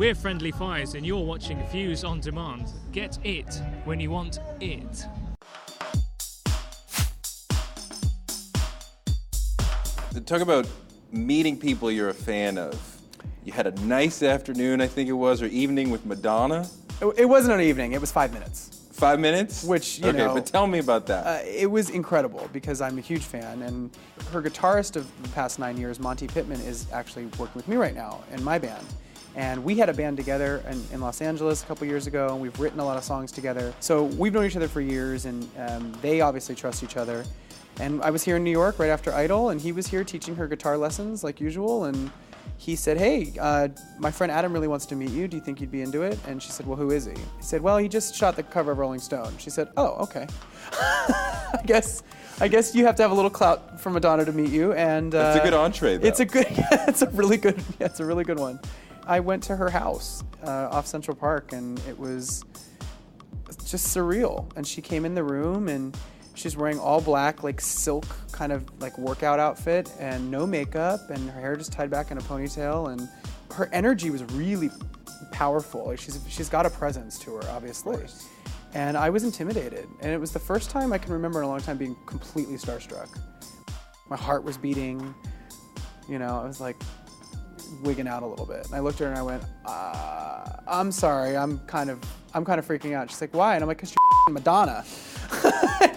We're Friendly Fires and you're watching Fuse on Demand. Get it when you want it. Talk about meeting people you're a fan of. You had a nice afternoon, I think it was, or evening with Madonna. It wasn't an evening, it was 5 minutes. 5 minutes? Which, you okay, know, but tell me about that. It was incredible because I'm a huge fan, and her guitarist of the past 9 years, Monty Pittman, is actually working with me right now in my band. And we had a band together in Los Angeles a couple years ago, and we've written a lot of songs together. So we've known each other for years, and they obviously trust each other. And I was here in New York right after Idol, and he was here teaching her guitar lessons like usual, and he said, hey, my friend Adam really wants to meet you. Do you think you'd be into it? And she said, well, who is he? He said, well, he just shot the cover of Rolling Stone. She said, oh, okay. I guess you have to have a little clout for Madonna to meet you. And it's a good entree, though. It's a really good one. I went to her house off Central Park, and it was just surreal. And she came in the room, and she's wearing all black, like silk kind of like workout outfit and no makeup, and her hair just tied back in a ponytail, and her energy was really powerful. Like she's got a presence to her, obviously. And I was intimidated, and it was the first time I can remember in a long time being completely starstruck. My heart was beating, you know, I was like wigging out a little bit. And I looked at her and I went, I'm sorry, I'm kind of freaking out. She's like, why? And I'm like, 'cause you're Madonna.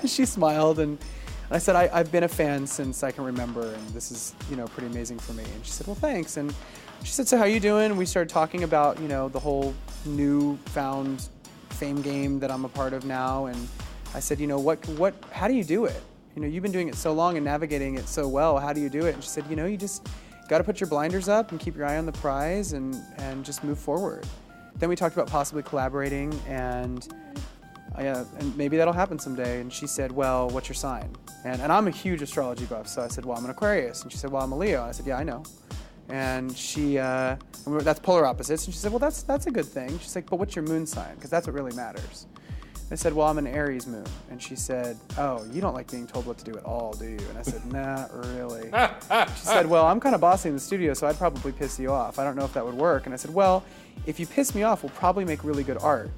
She smiled, and I said, I've been a fan since I can remember, and this is, you know, pretty amazing for me. And she said, well, thanks. And she said, so how you doing? And we started talking about, you know, the whole newfound fame game that I'm a part of now. And I said, you know, how do you do it? You know, you've been doing it so long and navigating it so well. How do you do it? And she said, you know, you just got to put your blinders up and keep your eye on the prize and just move forward. Then we talked about possibly collaborating, and maybe that'll happen someday. And she said, well, what's your sign? And I'm a huge astrology buff, so I said, well, I'm an Aquarius. And she said, well, I'm a Leo. And I said, yeah, I know. And she, that's polar opposites. And she said, well, that's a good thing. She's like, but what's your moon sign? Because that's what really matters. I said, well, I'm an Aries moon. And she said, oh, you don't like being told what to do at all, do you? And I said, nah, really. She said, well, I'm kind of bossy in the studio, so I'd probably piss you off. I don't know if that would work. And I said, well, if you piss me off, we'll probably make really good art.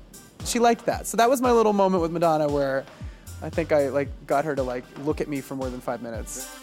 She liked that. So that was my little moment with Madonna where I think I got her to look at me for more than 5 minutes.